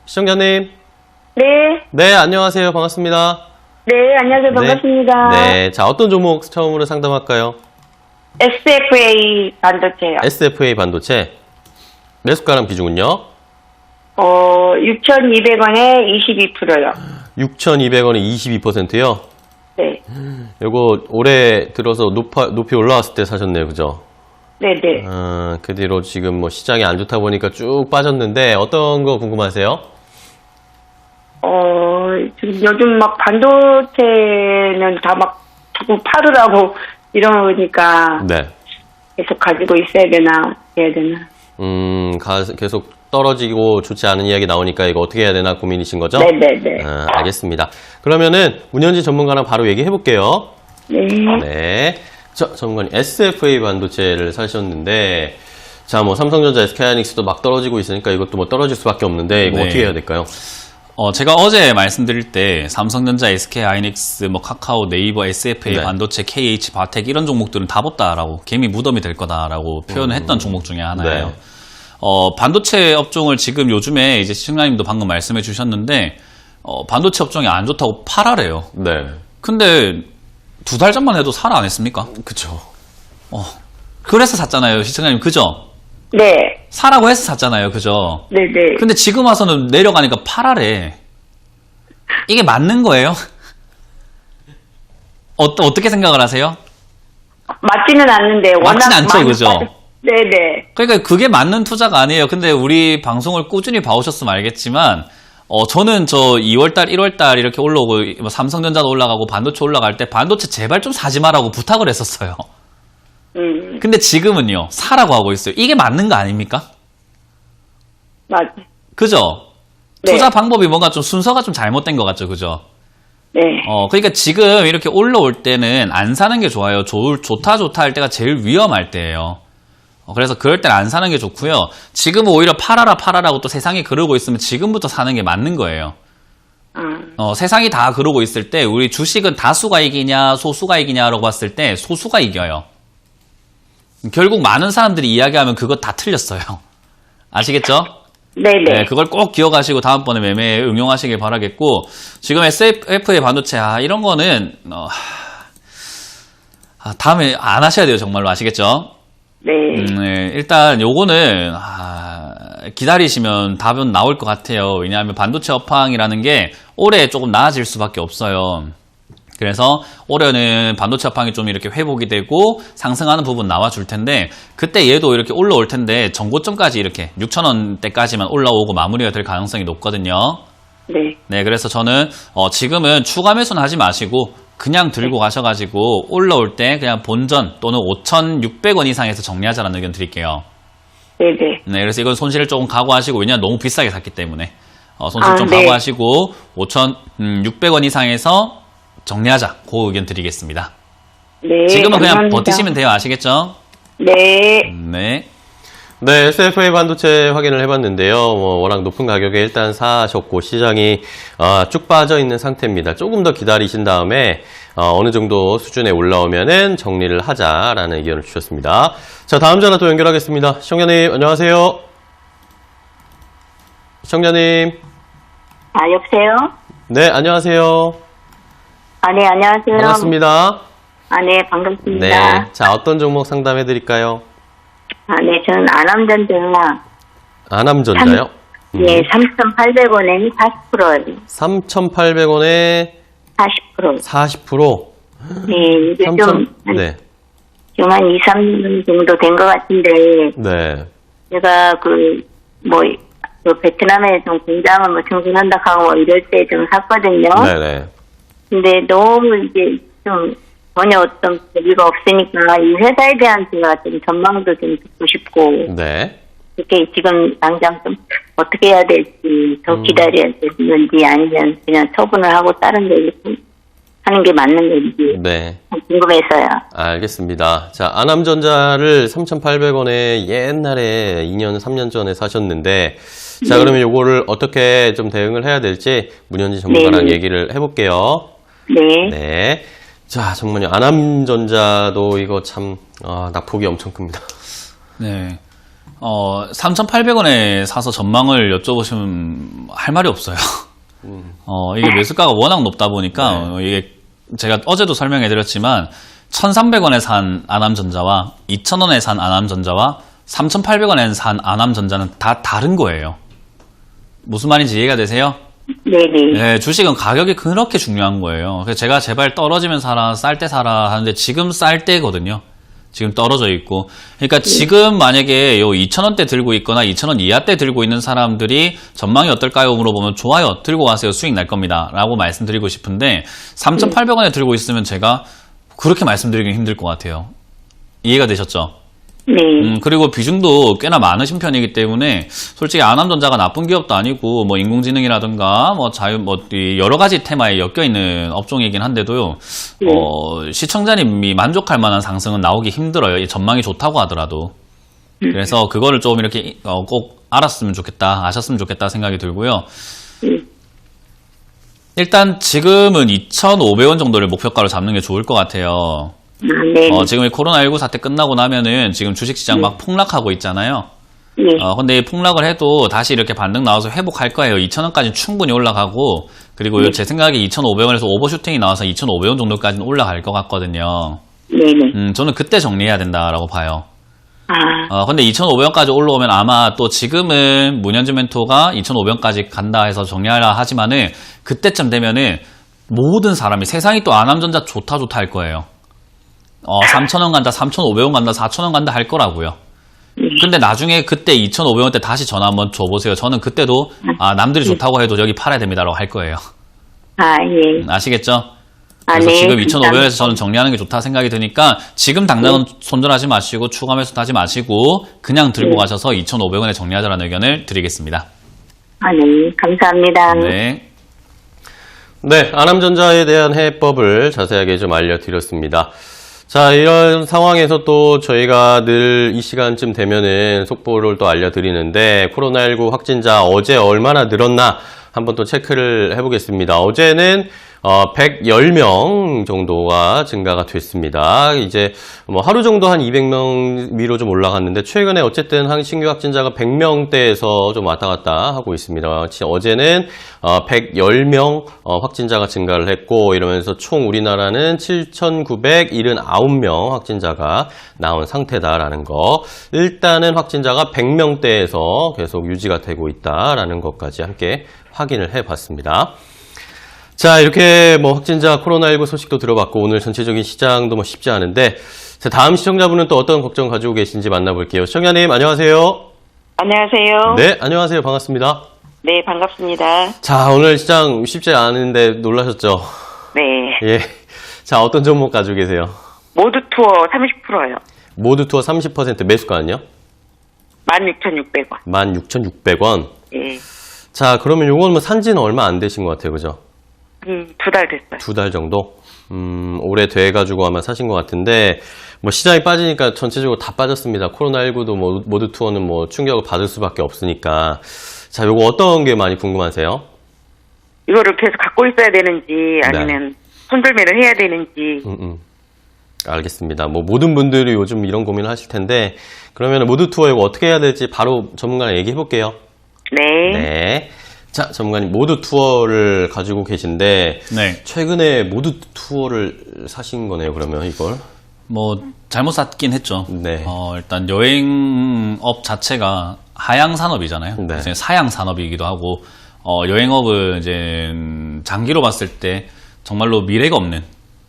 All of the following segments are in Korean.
시청자님. 네. 네, 안녕하세요. 반갑습니다. 네, 안녕하세요. 반갑습니다. 네. 자, 어떤 종목 처음으로 상담할까요? SFA 반도체요. SFA 반도체. 매수가랑 비중은요? 6,200원에 22%요. 6,200원에 22%요? 네. 요거 올해 들어서 높이 올라왔을 때 사셨네요. 그죠? 네네. 그 뒤로 지금 뭐 시장이 안 좋다 보니까 쭉 빠졌는데 어떤 거 궁금하세요? 지금 요즘 막 반도체는 다 막 자꾸 팔으라고 이러니까 네. 계속 가지고 있어야 되나, 해야 되나. 계속 떨어지고 좋지 않은 이야기 나오니까 이거 어떻게 해야 되나 고민이신 거죠? 네네네. 알겠습니다. 그러면은 문현지 전문가랑 바로 얘기해 볼게요. 네. 네. 자, 전문가님 SFA 반도체를 사셨는데 자, 뭐 삼성전자, SK하이닉스도 막 떨어지고 있으니까 이것도 뭐 떨어질 수밖에 없는데 이거 네. 어떻게 해야 될까요? 제가 어제 말씀드릴 때 삼성전자, SK하이닉스, 뭐 카카오, 네이버, SFA, 네. 반도체, KH, 바텍 이런 종목들은 다 pos다라고 개미 무덤이 될 거다라고 표현을 했던 종목 중에 하나예요. 네. 반도체 업종을 지금 요즘에 이제 시청자님도 방금 말씀해 주셨는데 반도체 업종이 안 좋다고 팔아래요. 네. 근데 2달 전만 해도 사라 안 했습니까? 그쵸. 그래서 샀잖아요, 시청자님. 그죠? 네. 사라고 해서 샀잖아요. 그죠? 네네. 근데 지금 와서는 내려가니까 팔아래. 이게 맞는 거예요? 어떻게 생각을 하세요? 맞지는 않는데, 워낙 맞진 않죠, 많이 그죠? 네네. 그러니까 그게 맞는 투자가 아니에요. 근데 우리 방송을 꾸준히 봐오셨으면 알겠지만, 저는 저 2월달, 1월달 이렇게 올라오고, 뭐 삼성전자도 올라가고, 반도체 올라갈 때, 반도체 제발 좀 사지 마라고 부탁을 했었어요. 근데 지금은요, 사라고 하고 있어요. 이게 맞는 거 아닙니까? 맞아. 그죠? 네. 투자 방법이 뭔가 좀 순서가 좀 잘못된 것 같죠, 그죠? 네. 그러니까 지금 이렇게 올라올 때는 안 사는 게 좋아요. 좋다 할 때가 제일 위험할 때예요. 그래서 그럴 땐 안 사는 게 좋고요. 지금은 오히려 팔아라고 또 세상이 그러고 있으면 지금부터 사는 게 맞는 거예요. 세상이 다 그러고 있을 때 우리 주식은 다수가 이기냐 소수가 이기냐라고 봤을 때 소수가 이겨요. 결국 많은 사람들이 이야기하면 그거 다 틀렸어요. 아시겠죠? 네네. 네, 그걸 꼭 기억하시고 다음번에 매매에 응용하시길 바라겠고, 지금 SFA 반도체, 이런 거는, 다음에 안 하셔야 돼요, 정말로. 아시겠죠? 네. 네, 일단 요거는, 기다리시면 답은 나올 것 같아요. 왜냐하면 반도체 업황이라는 게 올해 조금 나아질 수밖에 없어요. 그래서 올해는 반도체 업황이 좀 이렇게 회복이 되고 상승하는 부분 나와줄 텐데 그때 얘도 이렇게 올라올 텐데 전고점까지 이렇게 6,000원대까지만 올라오고 마무리가 될 가능성이 높거든요. 네. 네, 그래서 저는 지금은 추가 매수는 하지 마시고 그냥 들고 가셔가지고 올라올 때 그냥 본전 또는 5,600원 이상에서 정리하자라는 의견 드릴게요. 네네. 네, 그래서 이건 손실을 조금 각오하시고 왜냐면 너무 비싸게 샀기 때문에 손실 좀 네. 각오하시고 5,600원 이상에서 정리하자. 그 의견 드리겠습니다. 네. 지금은 그냥 감사합니다. 버티시면 돼요. 아시겠죠? 네. 네. 네, SFA 반도체 확인을 해봤는데요. 워낙 높은 가격에 일단 사셨고 시장이 쭉 빠져 있는 상태입니다. 조금 더 기다리신 다음에 어느 정도 수준에 올라오면은 정리를 하자라는 의견을 주셨습니다. 자, 다음 전화 또 연결하겠습니다. 시청자님, 안녕하세요. 시청자님. 여보세요? 네, 안녕하세요. 네, 안녕하세요. 반갑습니다. 네, 반갑습니다. 네, 자, 어떤 종목 상담해드릴까요? 네, 저는 아남전자, 아남전자요? 네, 3,800원에 40%예요. 3,800원에 40%. 40%? 네, 이게 좀, 네. 좀 한 2, 3년 정도 된 것 같은데, 네. 제가 베트남에 좀 공장을 증설한다 하고 이럴 때 좀 샀거든요. 네네. 근데 너무 이제 좀 전혀 어떤 계기가 없으니까 이 회사에 대한 제가 좀 전망도 좀 듣고 싶고, 네. 이렇게 지금 당장 좀 어떻게 해야 될지 더 기다려야 되는지 아니면 그냥 처분을 하고 다른 데 하는 게 맞는 건지 네. 궁금해서요. 알겠습니다. 자, 아남전자를 3,800원에 옛날에 2년, 3년 전에 사셨는데, 자, 그러면 요거를 어떻게 좀 대응을 해야 될지 문현지 전문가랑 네. 얘기를 해볼게요. 네. 네. 자, 정말요. 아남전자도 이거 참, 낙폭이 엄청 큽니다. 네. 3,800원에 사서 전망을 여쭤보시면 할 말이 없어요. 이게 매수가가 워낙 높다 보니까, 이게 제가 어제도 설명해 드렸지만, 1,300원에 산 아남전자와 2,000원에 산 아남전자와 3,800원에 산 아남전자는 다 다른 거예요. 무슨 말인지 이해가 되세요? 네네. 네, 주식은 가격이 그렇게 중요한 거예요. 그래서 제가 제발 떨어지면 사라, 쌀 때 사라 하는데 지금 쌀 때거든요. 지금 떨어져 있고. 그러니까 지금 만약에 요 2,000원대 들고 있거나 2,000원 이하대 들고 있는 사람들이 전망이 어떨까요? 물어보면 좋아요. 들고 가세요. 수익 날 겁니다. 라고 말씀드리고 싶은데 3,800원에 들고 있으면 제가 그렇게 말씀드리긴 힘들 것 같아요. 이해가 되셨죠? 네. 그리고 비중도 꽤나 많으신 편이기 때문에 솔직히 아남전자가 나쁜 기업도 아니고 뭐 인공지능이라든가 뭐 여러 가지 테마에 엮여 있는 업종이긴 한데도요. 시청자님이 만족할 만한 상승은 나오기 힘들어요. 이 전망이 좋다고 하더라도. 그래서 그거를 좀 이렇게 꼭 알았으면 좋겠다, 아셨으면 좋겠다 생각이 들고요. 일단 지금은 2,500원 정도를 목표가로 잡는 게 좋을 것 같아요. 네. 지금 이 코로나19 사태 끝나고 나면은 지금 주식시장 막 폭락하고 있잖아요. 네. 근데 이 폭락을 해도 다시 이렇게 반등 나와서 회복할 거예요. 2,000원까지 충분히 올라가고, 그리고 제 생각에 2,500원에서 오버슈팅이 나와서 2,500원 정도까지는 올라갈 것 같거든요. 네네. 저는 그때 정리해야 된다라고 봐요. 근데 2,500원까지 올라오면 아마 또 지금은 문현주 멘토가 2,500원까지 간다 해서 정리하라 하지만은 그때쯤 되면은 모든 사람이 세상이 또 아남전자 좋다 할 거예요. 3,000원 간다, 3,500원 간다, 4,000원 간다 할 거라고요. 근데 나중에 그때 2,500원대 다시 전화 한번 줘보세요. 저는 그때도 남들이 좋다고 해도 여기 팔아야 됩니다라고 할 거예요. 예. 아시겠죠? 그래서 네. 지금 2,500원에서 저는 정리하는 게 좋다 생각이 드니까 지금 당장은 손절하지 마시고 추가 매수도 하지 마시고 그냥 들고 가셔서 2,500원에 정리하자라는 의견을 드리겠습니다. 네. 감사합니다. 네. 네, 아남전자에 대한 해법을 자세하게 좀 알려드렸습니다. 자, 이런 상황에서 또 저희가 늘 이 시간쯤 되면은 속보를 또 알려드리는데 코로나19 확진자 어제 얼마나 늘었나 한번 또 체크를 해보겠습니다. 어제는 110명 정도가 증가가 됐습니다. 이제 뭐 하루 정도 한 200명 위로 좀 올라갔는데 최근에 어쨌든 한 신규 확진자가 100명대에서 좀 왔다 갔다 하고 있습니다. 어제는 110명 확진자가 증가를 했고 이러면서 총 우리나라는 7,979명 확진자가 나온 상태다라는 거. 일단은 확진자가 100명대에서 계속 유지가 되고 있다라는 것까지 함께 확인을 해봤습니다. 자, 이렇게 뭐 확진자 코로나19 소식도 들어봤고 오늘 전체적인 시장도 뭐 쉽지 않은데 자, 다음 시청자분은 또 어떤 걱정 가지고 계신지 만나볼게요. 시청자님 안녕하세요. 안녕하세요. 네, 안녕하세요. 반갑습니다. 네, 반갑습니다. 자, 오늘 시장 쉽지 않은데 놀라셨죠? 네. 예. 자, 어떤 종목 가지고 계세요? 모두 투어 30%요. 모두 투어 30% 매수가는요? 16,600원. 16,600원. 예. 자, 그러면 요건 뭐 산지는 얼마 안 되신 것 같아요. 그죠? 2달 됐어요. 2달 정도? 오래 돼가지고 아마 사신 것 같은데, 뭐 시장이 빠지니까 전체적으로 다 빠졌습니다. 코로나19도 뭐 모두 투어는 뭐 충격을 받을 수밖에 없으니까. 자, 요거 어떤 게 많이 궁금하세요? 이거를 계속 갖고 있어야 되는지 아니면 손절매를 해야 되는지. 알겠습니다. 뭐 모든 분들이 요즘 이런 고민을 하실 텐데, 그러면 모두 투어 이거 어떻게 해야 될지 바로 전문가랑 얘기해 볼게요. 네. 네. 자, 전문가님 모두 투어를 가지고 계신데 네. 최근에 모두 투어를 사신 거네요. 그러면 이걸 뭐 잘못 샀긴 했죠. 네. 일단 여행업 자체가 하향 산업이잖아요. 네. 그래서 사양 산업이기도 하고 여행업은 이제 장기로 봤을 때 정말로 미래가 없는,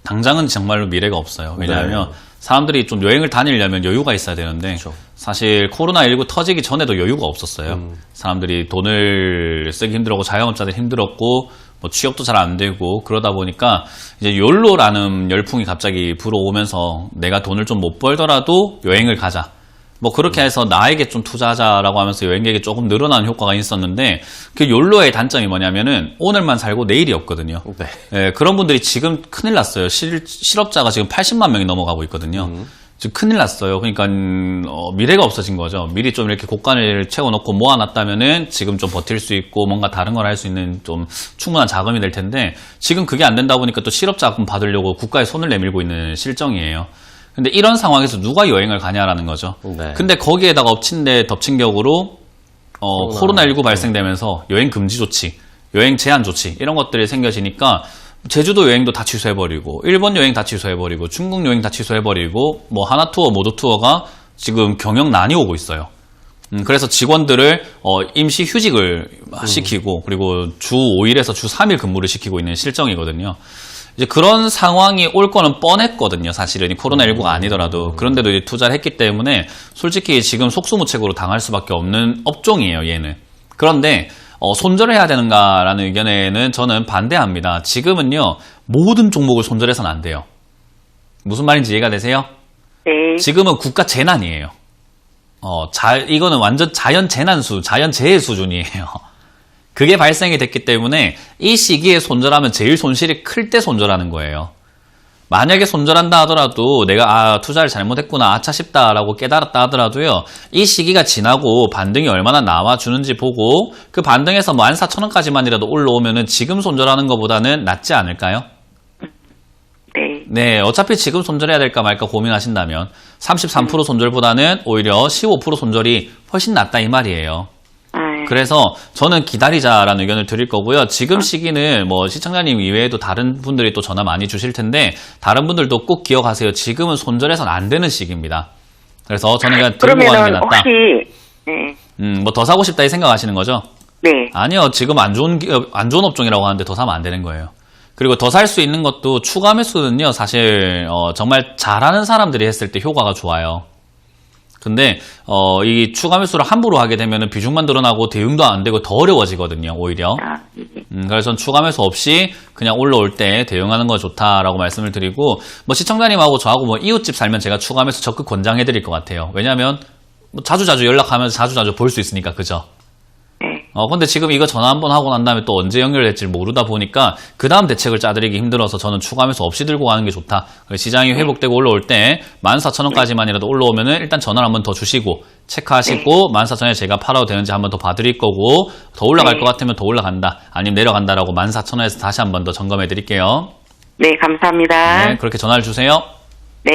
당장은 정말로 미래가 없어요. 왜냐하면 사람들이 좀 여행을 다니려면 여유가 있어야 되는데 그렇죠. 사실 코로나19 터지기 전에도 여유가 없었어요. 사람들이 돈을 쓰기 힘들었고 자영업자들 힘들었고 뭐 취업도 잘 안 되고 그러다 보니까 이제 욜로라는 열풍이 갑자기 불어오면서 내가 돈을 좀 못 벌더라도 여행을 가자. 뭐 그렇게 해서 나에게 좀 투자하자라고 하면서 여행객이 조금 늘어나는 효과가 있었는데 그 욜로의 단점이 뭐냐면은 오늘만 살고 내일이 없거든요. 네. 예, 그런 분들이 지금 큰일 났어요. 실업자가 지금 80만 명이 넘어가고 있거든요. 지금 큰일 났어요. 그러니까 미래가 없어진 거죠. 미리 좀 이렇게 고간을 채워놓고 모아놨다면은 지금 좀 버틸 수 있고 뭔가 다른 걸 할 수 있는 좀 충분한 자금이 될 텐데 지금 그게 안 된다 보니까 또 실업자금 받으려고 국가에 손을 내밀고 있는 실정이에요. 근데 이런 상황에서 누가 여행을 가냐라는 거죠. 네. 근데 거기에다가 덮친 격으로 코로나19 발생되면서 여행 금지 조치, 여행 제한 조치 이런 것들이 생겨지니까 제주도 여행도 다 취소해버리고 일본 여행 다 취소해버리고 중국 여행 다 취소해버리고 뭐 하나투어 모두투어가 지금 경영난이 오고 있어요. 그래서 직원들을 임시 휴직을 시키고 그리고 주 5일에서 주 3일 근무를 시키고 있는 실정이거든요. 이제 그런 상황이 올 거는 뻔했거든요. 사실은 이 코로나19가 아니더라도. 그런데도 이제 투자를 했기 때문에 솔직히 지금 속수무책으로 당할 수밖에 없는 업종이에요. 얘는. 그런데 손절을 해야 되는가라는 의견에는 저는 반대합니다. 지금은요, 모든 종목을 손절해서는 안 돼요. 무슨 말인지 이해가 되세요? 네. 지금은 국가 재난이에요. 이거는 완전 자연재해 수준이에요. 그게 발생이 됐기 때문에 이 시기에 손절하면 제일 손실이 클 때 손절하는 거예요. 만약에 손절한다 하더라도 내가 투자를 잘못했구나 아차 싶다라고 깨달았다 하더라도요. 이 시기가 지나고 반등이 얼마나 나와주는지 보고 그 반등에서 14,000원까지만이라도 올라오면은 지금 손절하는 것보다는 낫지 않을까요? 네. 네, 어차피 지금 손절해야 될까 말까 고민하신다면 33% 손절보다는 오히려 15% 손절이 훨씬 낫다 이 말이에요. 그래서 저는 기다리자라는 의견을 드릴 거고요. 지금 시기는 뭐 시청자님 이외에도 다른 분들이 또 전화 많이 주실 텐데 다른 분들도 꼭 기억하세요. 지금은 손절해서는 안 되는 시기입니다. 그래서 저는 그냥 들고 가는 게 그러면은 낫다. 혹시 네. 뭐 더 사고 싶다 이 생각하시는 거죠? 네. 아니요. 지금 안 좋은 업종이라고 하는데 더 사면 안 되는 거예요. 그리고 더 살 수 있는 것도 추가 매수는요. 사실 정말 잘하는 사람들이 했을 때 효과가 좋아요. 근데 이 추가 매수를 함부로 하게 되면 비중만 늘어나고 대응도 안 되고 더 어려워지거든요. 오히려. 그래서 전 추가 매수 없이 그냥 올라올 때 대응하는 거 좋다라고 말씀을 드리고 뭐 시청자님하고 저하고 뭐 이웃집 살면 제가 추가 매수 적극 권장해 드릴 것 같아요. 왜냐하면 뭐 자주자주 연락하면서 자주자주 볼 수 있으니까 그죠? 근데 지금 이거 전화 한번 하고 난 다음에 또 언제 연결될지 모르다 보니까 그 다음 대책을 짜드리기 힘들어서 저는 추가하면서 없이 들고 가는 게 좋다. 시장이 회복되고 올라올 때 14,000원까지만이라도 올라오면은 일단 전화를 한번 더 주시고 체크하시고 14,000원에 제가 팔아도 되는지 한번 더 봐드릴 거고 더 올라갈 것 같으면 더 올라간다. 아니면 내려간다라고 14,000원에서 다시 한번 더 점검해 드릴게요. 네, 감사합니다. 네, 그렇게 전화를 주세요. 네.